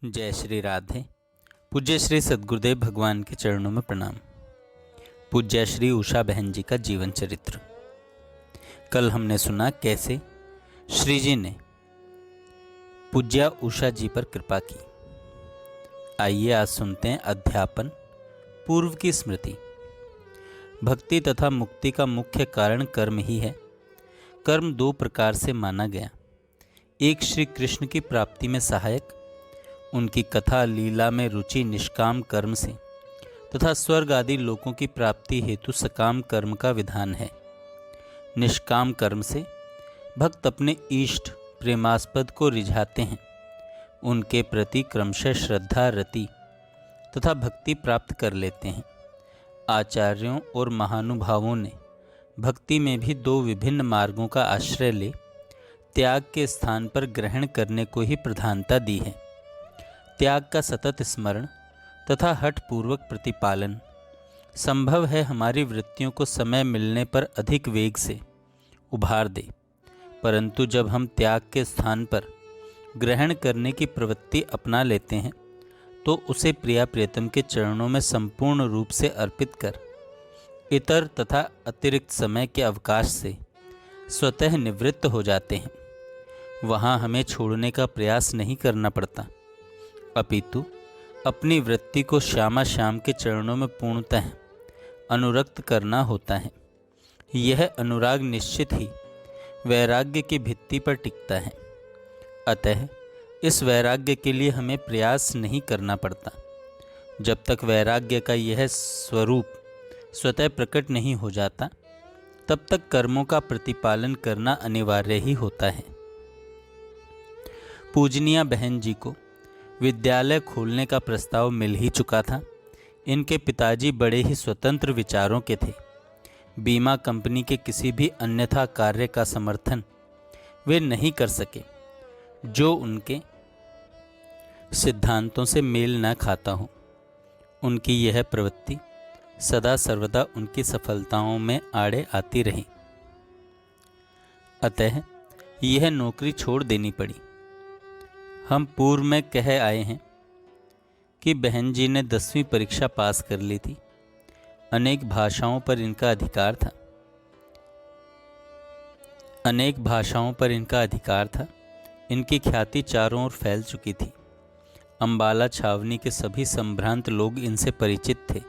जय श्री राधे। पूज्य श्री सद्गुरुदेव भगवान के चरणों में प्रणाम। पूज्य श्री उषा बहन जी का जीवन चरित्र। कल हमने सुना कैसे श्री जी ने पूज्या उषा जी पर कृपा की। आइए आज सुनते हैं अध्यापन पूर्व की स्मृति। भक्ति तथा मुक्ति का मुख्य कारण कर्म ही है। कर्म दो प्रकार से माना गया। एक श्री कृष्ण की प्राप्ति में सहायक, उनकी कथा लीला में रुचि निष्काम कर्म से, तथा स्वर्ग आदि लोकों की प्राप्ति हेतु सकाम कर्म का विधान है। निष्काम कर्म से भक्त अपने इष्ट प्रेमास्पद को रिझाते हैं, उनके प्रति क्रमशः श्रद्धा रति तथा भक्ति प्राप्त कर लेते हैं। आचार्यों और महानुभावों ने भक्ति में भी दो विभिन्न मार्गों का आश्रय ले त्याग के स्थान पर ग्रहण करने को ही प्रधानता दी है। त्याग का सतत स्मरण तथा हठपूर्वक प्रतिपालन संभव है हमारी वृत्तियों को समय मिलने पर अधिक वेग से उभार दे, परंतु जब हम त्याग के स्थान पर ग्रहण करने की प्रवृत्ति अपना लेते हैं तो उसे प्रिया प्रियतम के चरणों में संपूर्ण रूप से अर्पित कर इतर तथा अतिरिक्त समय के अवकाश से स्वतः निवृत्त हो जाते हैं। वहाँ हमें छोड़ने का प्रयास नहीं करना पड़ता, अपितु अपनी वृत्ति को श्यामा श्याम के चरणों में पूर्णतः अनुरक्त करना होता है। यह अनुराग निश्चित ही वैराग्य की भित्ति पर टिकता है। अतः इस वैराग्य के लिए हमें प्रयास नहीं करना पड़ता। जब तक वैराग्य का यह स्वरूप स्वतः प्रकट नहीं हो जाता, तब तक कर्मों का प्रतिपालन करना अनिवार्य ही होता है। पूजनीय बहन जी को विद्यालय खोलने का प्रस्ताव मिल ही चुका था। इनके पिताजी बड़े ही स्वतंत्र विचारों के थे। बीमा कंपनी के किसी भी अन्यथा कार्य का समर्थन वे नहीं कर सके जो उनके सिद्धांतों से मेल न खाता हो। उनकी यह प्रवृत्ति सदा सर्वदा उनकी सफलताओं में आड़े आती रही। अतः यह नौकरी छोड़ देनी पड़ी। हम पूर्व में कह आए हैं कि बहन जी ने 10वीं परीक्षा पास कर ली थी। अनेक भाषाओं पर इनका अधिकार था। इनकी ख्याति चारों ओर फैल चुकी थी। अंबाला छावनी के सभी संभ्रांत लोग इनसे परिचित थे।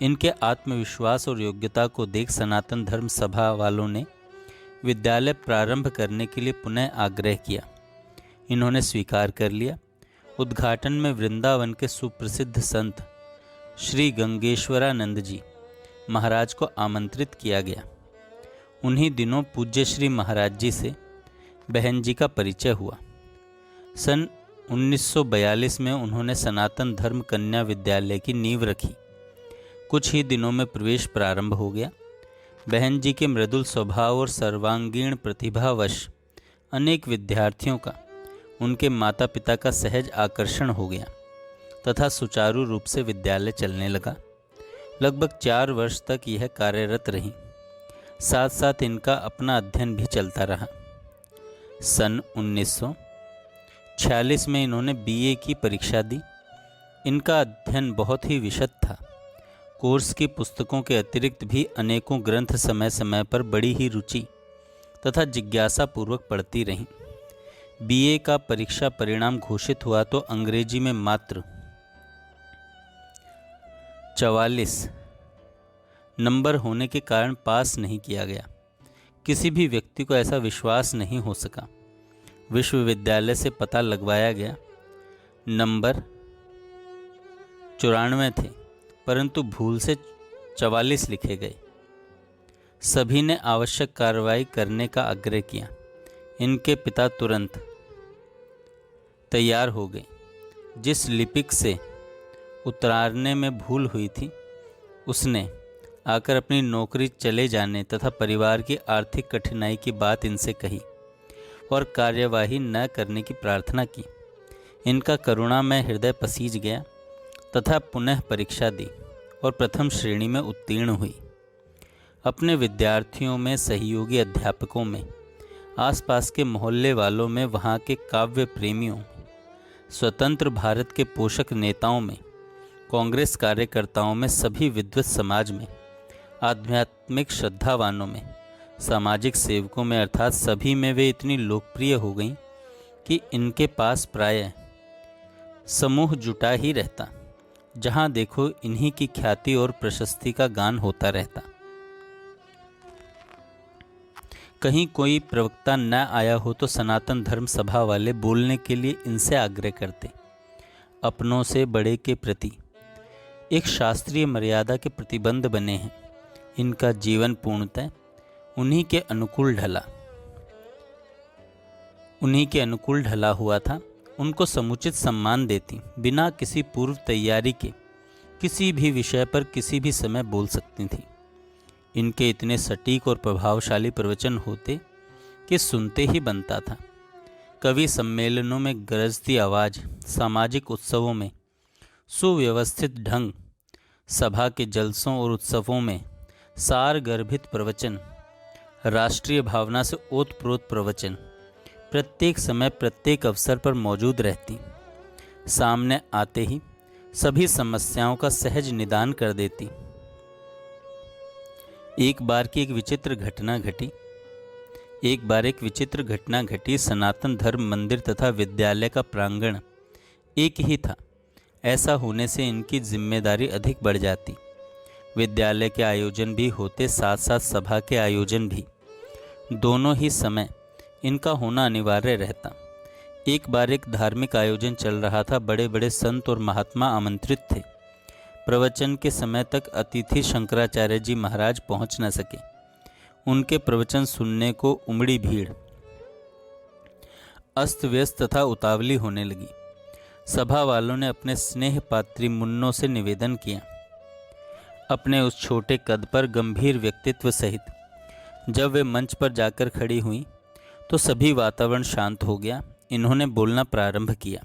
इनके आत्मविश्वास और योग्यता को देख सनातन धर्म सभा वालों ने विद्यालय प्रारंभ करने के लिए पुनः आग्रह किया। इन्होंने स्वीकार कर लिया। उद्घाटन में वृंदावन के सुप्रसिद्ध संत श्री गंगेश्वरानंद जी महाराज को आमंत्रित किया गया। उन्हीं दिनों पूज्य श्री महाराज जी से बहन जी का परिचय हुआ। सन 1942 में उन्होंने सनातन धर्म कन्या विद्यालय की नींव रखी। कुछ ही दिनों में प्रवेश प्रारंभ हो गया। बहन जी के मृदुल स्वभाव और सर्वांगीण प्रतिभावश अनेक विद्यार्थियों का उनके माता पिता का सहज आकर्षण हो गया तथा सुचारू रूप से विद्यालय चलने लगा। लगभग 4 वर्ष तक यह कार्यरत रही। साथ साथ इनका अपना अध्ययन भी चलता रहा। सन 1946 में इन्होंने बीए की परीक्षा दी। इनका अध्ययन बहुत ही विशद था। कोर्स की पुस्तकों के अतिरिक्त भी अनेकों ग्रंथ समय समय पर बड़ी ही रुचि तथा जिज्ञासा पूर्वक पढ़ती रहीं। बीए का परीक्षा परिणाम घोषित हुआ तो अंग्रेजी में मात्र 44 नंबर होने के कारण पास नहीं किया गया। किसी भी व्यक्ति को ऐसा विश्वास नहीं हो सका। विश्वविद्यालय से पता लगवाया गया। नंबर 94 थे, परंतु भूल से 44 लिखे गए। सभी ने आवश्यक कार्रवाई करने का आग्रह किया। इनके पिता तुरंत तैयार हो गए। जिस लिपिक से उतारने में भूल हुई थी, उसने आकर अपनी नौकरी चले जाने तथा परिवार की आर्थिक कठिनाई की बात इनसे कही और कार्यवाही न करने की प्रार्थना की। इनका करुणामय हृदय पसीज गया तथा पुनः परीक्षा दी और प्रथम श्रेणी में उत्तीर्ण हुई। अपने विद्यार्थियों में, सहयोगी अध्यापकों में, आसपास के मोहल्ले वालों में, वहाँ के काव्य प्रेमियों, स्वतंत्र भारत के पोषक नेताओं में, कांग्रेस कार्यकर्ताओं में, सभी विद्वत समाज में, आध्यात्मिक श्रद्धावानों में, सामाजिक सेवकों में, अर्थात सभी में वे इतनी लोकप्रिय हो गईं कि इनके पास प्रायः समूह जुटा ही रहता। जहाँ देखो इन्हीं की ख्याति और प्रशस्ति का गान होता रहता। कहीं कोई प्रवक्ता न आया हो तो सनातन धर्म सभा वाले बोलने के लिए इनसे आग्रह करते। अपनों से बड़े के प्रति एक शास्त्रीय मर्यादा के प्रतिबंध बने हैं। इनका जीवन पूर्णतः उन्हीं के अनुकूल ढला हुआ था। उनको समुचित सम्मान देती, बिना किसी पूर्व तैयारी के किसी भी विषय पर किसी भी समय बोल सकती थी। इनके इतने सटीक और प्रभावशाली प्रवचन होते कि सुनते ही बनता था। कवि सम्मेलनों में गरजती आवाज़, सामाजिक उत्सवों में सुव्यवस्थित ढंग, सभा के जलसों और उत्सवों में सार गर्भित प्रवचन, राष्ट्रीय भावना से ओतप्रोत प्रवचन प्रत्येक समय प्रत्येक अवसर पर मौजूद रहती। सामने आते ही सभी समस्याओं का सहज निदान कर देती। एक बार एक विचित्र घटना घटी। सनातन धर्म मंदिर तथा विद्यालय का प्रांगण एक ही था। ऐसा होने से इनकी जिम्मेदारी अधिक बढ़ जाती। विद्यालय के आयोजन भी होते, साथ साथ सभा के आयोजन भी। दोनों ही समय इनका होना अनिवार्य रहता। एक बार एक धार्मिक आयोजन चल रहा था। बड़े बड़े संत और महात्मा आमंत्रित थे। प्रवचन के समय तक अतिथि शंकराचार्य जी महाराज पहुंच न सके। उनके प्रवचन सुनने को उमड़ी भीड़ अस्त व्यस्त तथा उतावली होने लगी। सभा वालों ने अपने स्नेह पात्री मुन्नों से निवेदन किया। अपने उस छोटे कद पर गंभीर व्यक्तित्व सहित जब वे मंच पर जाकर खड़ी हुई तो सभी वातावरण शांत हो गया। इन्होंने बोलना प्रारंभ किया।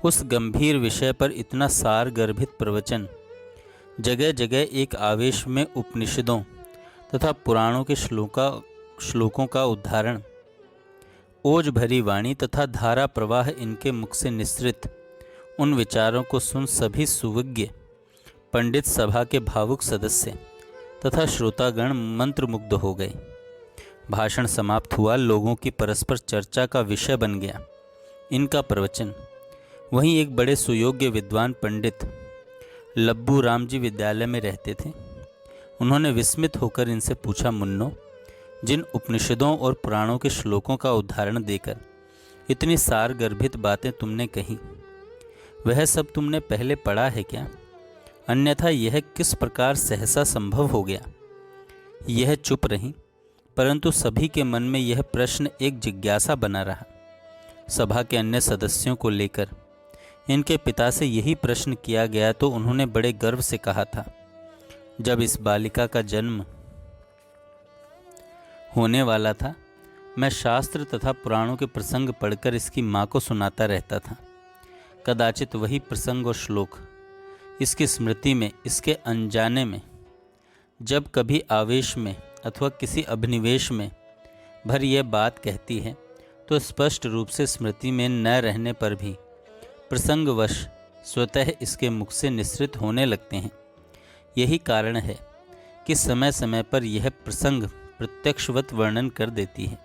उस गंभीर विषय पर इतना सार गर्भित प्रवचन, जगह जगह एक आवेश में उपनिषदों तथा पुराणों के श्लोकों का उद्धारण, ओज भरी वाणी तथा धारा प्रवाह इनके मुख से निसृत उन विचारों को सुन सभी सुविज्ञ पंडित, सभा के भावुक सदस्य तथा श्रोतागण मंत्रमुग्ध हो गए। भाषण समाप्त हुआ। लोगों की परस्पर चर्चा का विषय बन गया इनका प्रवचन। वहीं एक बड़े सुयोग्य विद्वान पंडित लब्बू राम जी विद्यालय में रहते थे। उन्होंने विस्मित होकर इनसे पूछा, मुन्नो, जिन उपनिषदों और पुराणों के श्लोकों का उदाहरण देकर इतनी सार गर्भित बातें तुमने कही, वह सब तुमने पहले पढ़ा है क्या? अन्यथा यह किस प्रकार सहसा संभव हो गया? यह चुप रहीं, परंतु सभी के मन में यह प्रश्न एक जिज्ञासा बना रहा। सभा के अन्य सदस्यों को लेकर इनके पिता से यही प्रश्न किया गया तो उन्होंने बड़े गर्व से कहा था, जब इस बालिका का जन्म होने वाला था, मैं शास्त्र तथा पुराणों के प्रसंग पढ़कर इसकी माँ को सुनाता रहता था। कदाचित वही प्रसंग और श्लोक इसकी स्मृति में, इसके अनजाने में, जब कभी आवेश में अथवा किसी अभिनिवेश में भर यह बात कहती है तो स्पष्ट रूप से स्मृति में न रहने पर भी प्रसंगवश स्वतः इसके मुख से निसृत होने लगते हैं। यही कारण है कि समय समय पर यह प्रसंग प्रत्यक्षवत वर्णन कर देती है।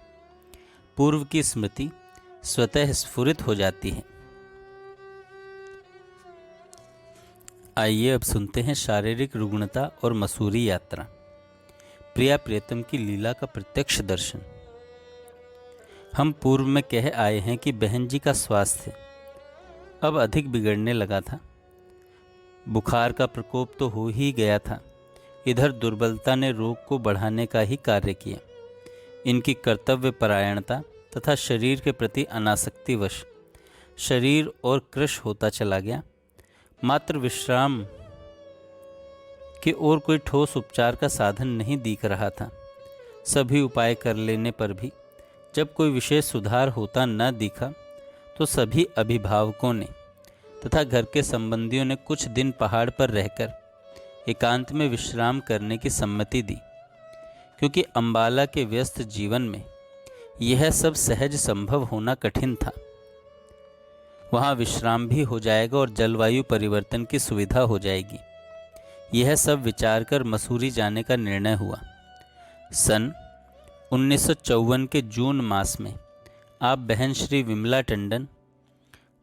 पूर्व की स्मृति स्वतः स्फुरित हो जाती है। आइए अब सुनते हैं शारीरिक रुग्णता और मसूरी यात्रा, प्रिया प्रियतम की लीला का प्रत्यक्ष दर्शन। हम पूर्व में कह आए हैं कि बहन जी का स्वास्थ्य अब अधिक बिगड़ने लगा था। बुखार का प्रकोप तो हो ही गया था, इधर दुर्बलता ने रोग को बढ़ाने का ही कार्य किया। इनकी कर्तव्य परायणता तथा शरीर के प्रति अनासक्तिवश शरीर और कृश होता चला गया। मात्र विश्राम कि और कोई ठोस उपचार का साधन नहीं दिख रहा था। सभी उपाय कर लेने पर भी जब कोई विशेष सुधार होता न दिखा तो सभी अभिभावकों ने तथा घर के संबंधियों ने कुछ दिन पहाड़ पर रहकर एकांत में विश्राम करने की सम्मति दी, क्योंकि अंबाला के व्यस्त जीवन में यह सब सहज संभव होना कठिन था। वहाँ विश्राम भी हो जाएगा और जलवायु परिवर्तन की सुविधा हो जाएगी। यह सब विचार कर मसूरी जाने का निर्णय हुआ। सन 1954 के जून मास में आप बहन श्री विमला टंडन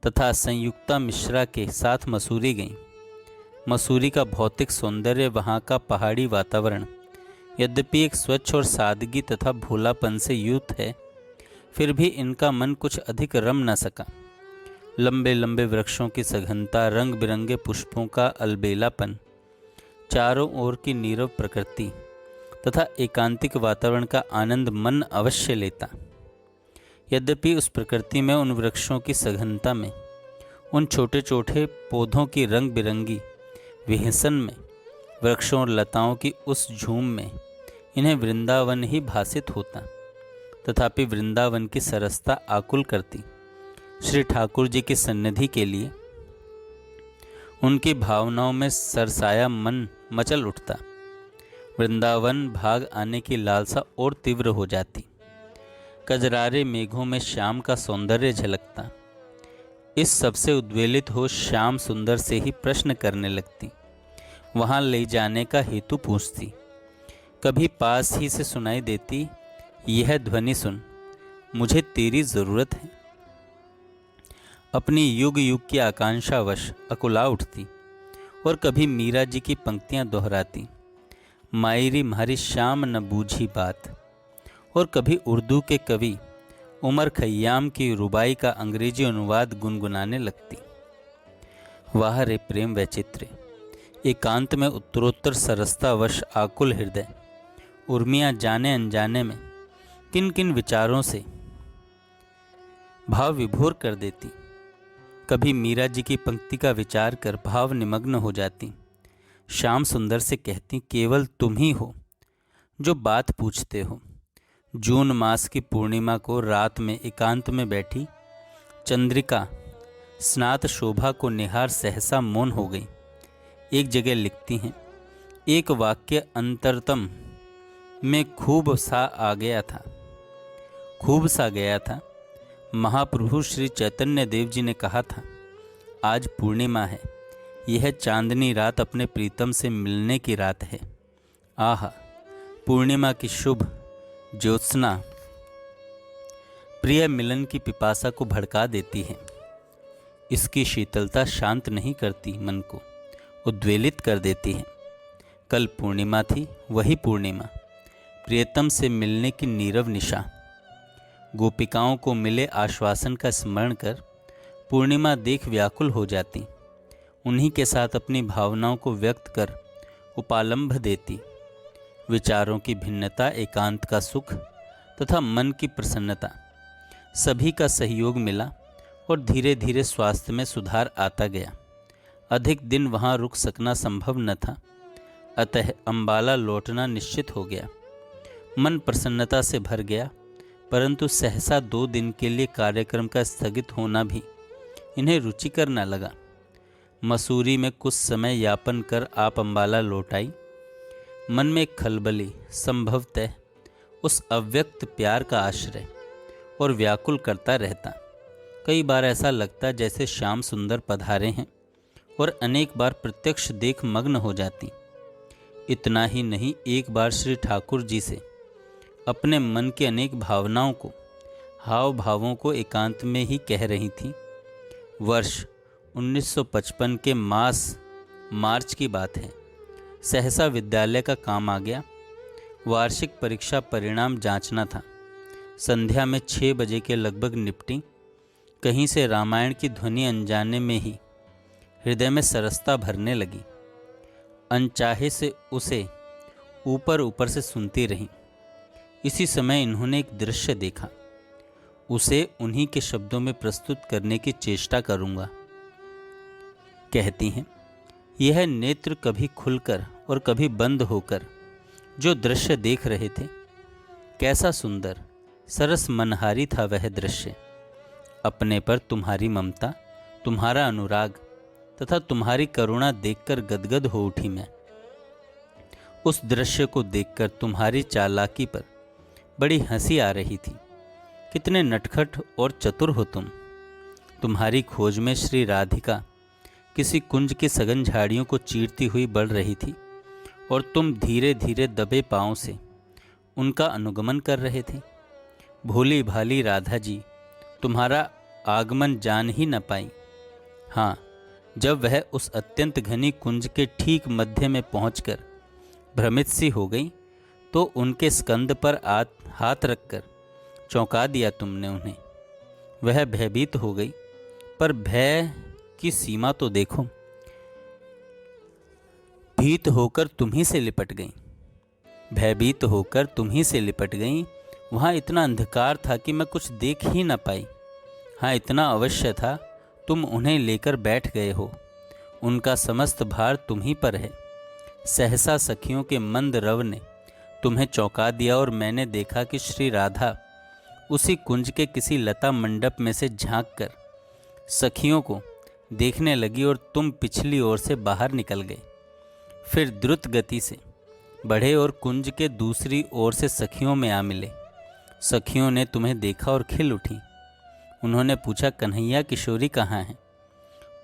तथा संयुक्ता मिश्रा के साथ मसूरी गईं। मसूरी का भौतिक सौंदर्य, वहाँ का पहाड़ी वातावरण यद्यपि एक स्वच्छ और सादगी तथा भोलापन से युक्त है, फिर भी इनका मन कुछ अधिक रम न सका। लंबे लंबे वृक्षों की सघनता, रंग बिरंगे पुष्पों का अलबेलापन, चारों ओर की नीरव प्रकृति तथा एकांतिक वातावरण का आनंद मन अवश्य लेता। यद्यपि उस प्रकृति में, उन वृक्षों की सघनता में, उन छोटे छोटे पौधों की रंग बिरंगी विहसन में, वृक्षों और लताओं की उस झूम में इन्हें वृंदावन ही भासित होता। तथापि वृंदावन की सरसता आकुल करती। श्री ठाकुर जी की सन्निधि के लिए उनकी भावनाओं में सरसाया मन मचल उठता। वृंदावन भाग आने की लालसा और तीव्र हो जाती। कजरारे मेघों में श्याम का सौंदर्य झलकता। इस सबसे उद्वेलित हो श्याम सुंदर से ही प्रश्न करने लगती। वहाँ ले जाने का हेतु पूछती। कभी पास ही से सुनाई देती, यह ध्वनि सुन, मुझे तेरी ज़रूरत है। अपनी युग युग की आकांक्षावश अकुला उठती और कभी मीरा जी की पंक्तियाँ दोहराती, मायरी म्हारी श्याम न बूझी बात। और कभी उर्दू के कवि उमर खय्याम की रुबाई का अंग्रेजी अनुवाद गुनगुनाने लगती। वाह रे प्रेम वैचित्र्य! एकांत में उत्तरोत्तर सरसतावश आकुल हृदय उर्मियाँ जाने अनजाने में किन किन विचारों से भाव विभोर कर देती। कभी मीरा जी की पंक्ति का विचार कर भाव निमग्न हो जाती। श्याम सुंदर से कहती, केवल तुम ही हो जो बात पूछते हो। जून मास की पूर्णिमा को रात में एकांत में बैठी चंद्रिका स्नात शोभा को निहार सहसा मौन हो गई। एक जगह लिखती हैं, एक वाक्य अंतरतम में खूब सा गया था। महाप्रभु श्री चैतन्य देव जी ने कहा था, आज पूर्णिमा है, यह चांदनी रात अपने प्रीतम से मिलने की रात है। आहा, पूर्णिमा की शुभ ज्योत्सना प्रिय मिलन की पिपासा को भड़का देती है। इसकी शीतलता शांत नहीं करती, मन को उद्वेलित कर देती है। कल पूर्णिमा थी, वही पूर्णिमा, प्रियतम से मिलने की नीरव निशा। गोपिकाओं को मिले आश्वासन का स्मरण कर पूर्णिमा देख व्याकुल हो जाती। उन्हीं के साथ अपनी भावनाओं को व्यक्त कर उपालंभ देती। विचारों की भिन्नता, एकांत का सुख तथा मन की प्रसन्नता, सभी का सहयोग मिला और धीरे धीरे स्वास्थ्य में सुधार आता गया। अधिक दिन वहाँ रुक सकना संभव न था, अतः अंबाला लौटना निश्चित हो गया। मन प्रसन्नता से भर गया, परंतु सहसा 2 दिन के लिए कार्यक्रम का स्थगित होना भी इन्हें रुचिकर न लगा। मसूरी में कुछ समय यापन कर आप अंबाला लौट आई। मन में खलबली, संभवतः उस अव्यक्त प्यार का आश्रय, और व्याकुल करता रहता। कई बार ऐसा लगता जैसे श्याम सुंदर पधारे हैं, और अनेक बार प्रत्यक्ष देख मग्न हो जाती। इतना ही नहीं, एक बार श्री ठाकुर जी से अपने मन की अनेक भावनाओं को, हाव भावों को एकांत में ही कह रही थी। वर्ष 1955 के मार्च की बात है। सहसा विद्यालय का काम आ गया। वार्षिक परीक्षा परिणाम जांचना था। संध्या में 6 बजे के लगभग निपटी। कहीं से रामायण की ध्वनि अनजाने में ही हृदय में सरसता भरने लगी। अनचाहे से उसे ऊपर ऊपर से सुनती रही। इसी समय इन्होंने एक दृश्य देखा। उसे उन्हीं के शब्दों में प्रस्तुत करने की चेष्टा करूंगा। कहती हैं, यह नेत्र कभी खुलकर और कभी बंद होकर जो दृश्य देख रहे थे, कैसा सुंदर सरस मनहारी था वह दृश्य। अपने पर तुम्हारी ममता, तुम्हारा अनुराग तथा तुम्हारी करुणा देखकर गदगद हो उठी मैं। उस दृश्य को देखकर तुम्हारी चालाकी पर बड़ी हंसी आ रही थी। कितने नटखट और चतुर हो तुम। तुम्हारी खोज में श्री राधिका किसी कुंज की सघन झाड़ियों को चीरती हुई बढ़ रही थी और तुम धीरे धीरे दबे पांवों से उनका अनुगमन कर रहे थे। भोली भाली राधा जी तुम्हारा आगमन जान ही न पाई। हाँ, जब वह उस अत्यंत घनी कुंज के ठीक मध्य में पहुंचकर भ्रमित सी हो गई तो उनके स्कंद पर हाथ रखकर चौंका दिया तुमने उन्हें। वह भयभीत हो गई, पर भय की सीमा तो देखो। भीत होकर तुम ही से लिपट गई, भयभीत होकर तुम ही से लिपट गई। वहाँ इतना अंधकार था कि मैं कुछ देख ही न पाई। हाँ, इतना अवश्य था, तुम उन्हें लेकर बैठ गए हो। उनका समस्त भार तुम ही पर है। सहसा सखियों के मंद रव ने तुम्हें चौंका दिया और मैंने देखा कि श्री राधा उसी कुंज के किसी लता मंडप में से झांक कर सखियों को देखने लगी और तुम पिछली ओर से बाहर निकल गए। फिर द्रुत गति से बढ़े और कुंज के दूसरी ओर से सखियों में आ मिले। सखियों ने तुम्हें देखा और खिल उठी। उन्होंने पूछा, कन्हैया किशोरी कहाँ हैं?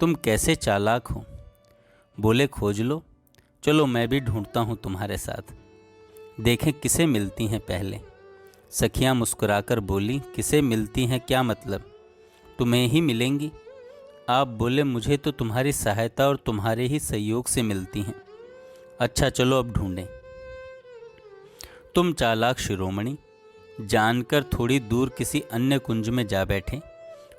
तुम कैसे चालाक हो। बोले, खोज लो, चलो मैं भी ढूंढता हूँ तुम्हारे साथ, देखें किसे मिलती हैं पहले। सखियाँ मुस्कुराकर बोली, किसे मिलती हैं क्या मतलब? तुम्हें ही मिलेंगी। आप बोले, मुझे तो तुम्हारी सहायता और तुम्हारे ही सहयोग से मिलती हैं। अच्छा चलो अब ढूंढें। तुम चालाक शिरोमणि जानकर थोड़ी दूर किसी अन्य कुंज में जा बैठे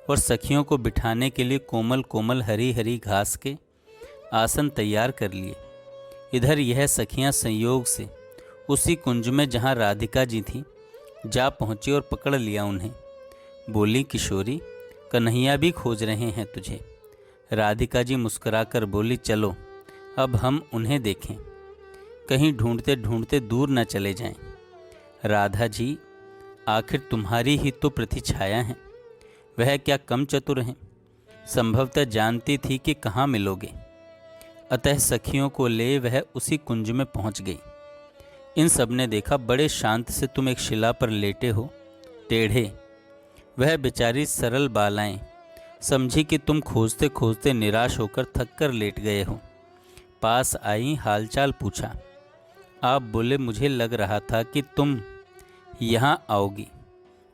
और सखियों को बिठाने के लिए कोमल कोमल हरी हरी घास के आसन तैयार कर लिए। इधर यह सखियां संयोग से उसी कुंज में जहां राधिका जी थी जा पहुंची और पकड़ लिया उन्हें। बोली, किशोरी, कन्हैया भी खोज रहे हैं तुझे। राधिका जी मुस्कुराकर बोली, चलो अब हम उन्हें देखें, कहीं ढूंढते ढूंढते दूर न चले जाएं। राधा जी, आखिर तुम्हारी ही तो प्रतिछाया हैं, वह क्या कम चतुर हैं? संभवतः जानती थी कि कहाँ मिलोगे, अतः सखियों को ले वह उसी कुंज में पहुंच गई। इन सब ने देखा, बड़े शांत से तुम एक शिला पर लेटे हो, टेढ़े। वह बेचारी सरल बालाएं समझी कि तुम खोजते खोजते निराश होकर थक कर लेट गए हो। पास आई, हालचाल पूछा। आप बोले, मुझे लग रहा था कि तुम यहाँ आओगी,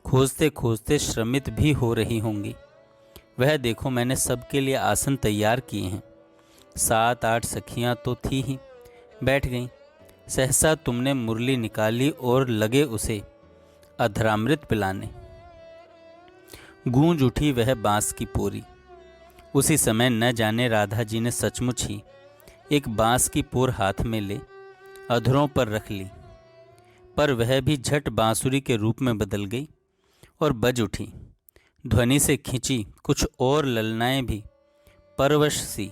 खोजते खोजते श्रमित भी हो रही होंगी। वह देखो, मैंने सबके लिए आसन तैयार किए हैं। 7-8 सखियाँ तो थी ही, बैठ गईं। सहसा तुमने मुरली निकाली और लगे उसे अधरामृत पिलाने। गूंज उठी वह बांस की पोरी। उसी समय न जाने राधा जी ने सचमुच ही एक बांस की पोर हाथ में ले अधरों पर रख ली, पर वह भी झट बांसुरी के रूप में बदल गई और बज उठी। ध्वनि से खिंची कुछ और ललनाएं भी परवश सी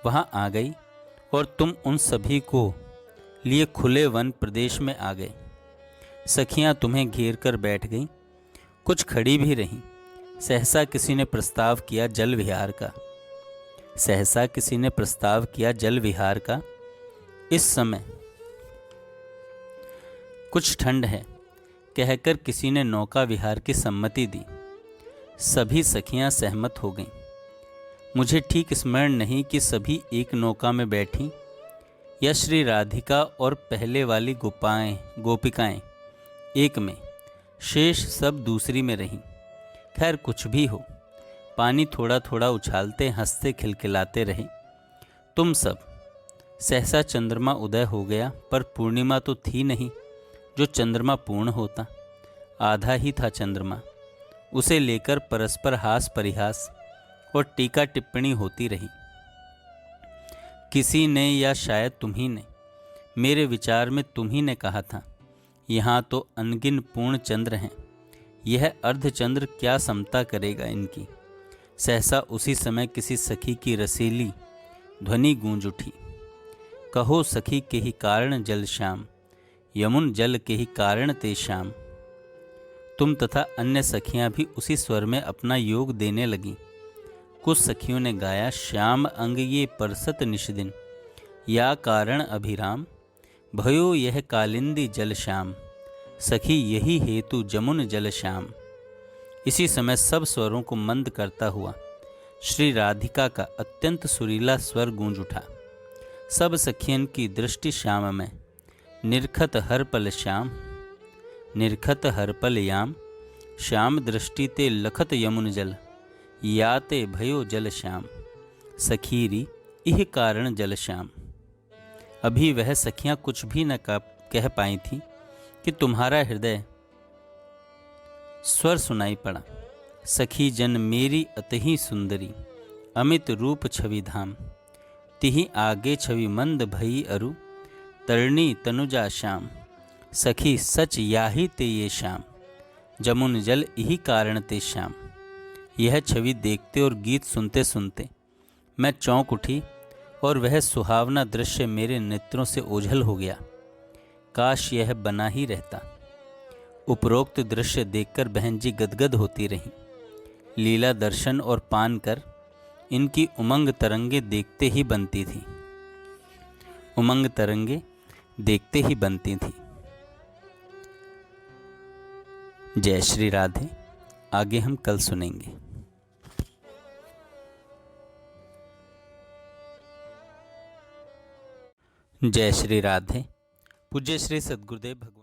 वहाँ आ गई और तुम उन सभी को लिए खुले वन प्रदेश में आ गए। सखियां तुम्हें घेर कर बैठ गईं, कुछ खड़ी भी रहीं। सहसा किसी ने प्रस्ताव किया जल विहार का। सहसा किसी ने प्रस्ताव किया जल विहार का। इस समय कुछ ठंड है कहकर किसी ने नौका विहार की सम्मति दी। सभी सखियां सहमत हो गईं। मुझे ठीक स्मरण नहीं कि सभी एक नौका में बैठी या श्री राधिका और पहले वाली गोपिकाएं एक में, शेष सब दूसरी में रहीं। खैर कुछ भी हो, पानी थोड़ा थोड़ा उछालते हंसते खिलखिलाते रहे। तुम सब। सहसा चंद्रमा उदय हो गया, पर पूर्णिमा तो थी नहीं जो चंद्रमा पूर्ण होता। आधा ही था चंद्रमा। उसे लेकर परस्पर हास परिहास और टीका टिप्पणी होती रही। किसी ने या शायद तुम्ही ने, मेरे विचार में तुम्ही ने कहा था, यहाँ तो अनगिन पूर्ण चंद्र हैं, यह अर्धचंद्र क्या समता करेगा इनकी। सहसा उसी समय किसी सखी की रसीली ध्वनि गूंज उठी। कहो सखी के ही कारण जल श्याम, यमुन जल के ही कारण ते श्याम। तुम तथा अन्य सखियां भी उसी स्वर में अपना योग देने लगीं। कुछ सखियों ने गाया, श्याम अंग ये परसत निषदिन, या कारण अभिराम, भयो यह कालिंदी जल श्याम, सखी यही हेतु जमुन जल श्याम। इसी समय सब स्वरों को मंद करता हुआ श्री राधिका का अत्यंत सुरीला स्वर गूंज उठा। सब सखियन की दृष्टि श्याम में। निरखत हर पल श्याम, निरखत हर पल याम। श्याम दृष्टि ते लखत यमुन जल, याते भयो जल श्याम। सखीरी इह कारण जल श्याम। अभी वह सखियां कुछ भी न कह पाई थी कि तुम्हारा हृदय स्वर सुनाई पड़ा। सखी जन मेरी अतही सुंदरी, अमित रूप छवि धाम। तिहि आगे छवि मंद भई अरु, तरणी तनुजा श्याम। सखी सच याही ते ये श्याम, जमुन जल यही कारण ते श्याम। यह छवि देखते और गीत सुनते सुनते मैं चौंक उठी और वह सुहावना दृश्य मेरे नेत्रों से ओझल हो गया। काश यह बना ही रहता। उपरोक्त दृश्य देखकर बहन जी गदगद होती रहीं। लीला दर्शन और पान कर इनकी उमंग तरंगे देखते ही बनती थी, उमंग तरंगे देखते ही बनती थी। जय श्री राधे। आगे हम कल सुनेंगे। जय श्री राधे। पूज्य श्री सद्गुरुदेव भगवान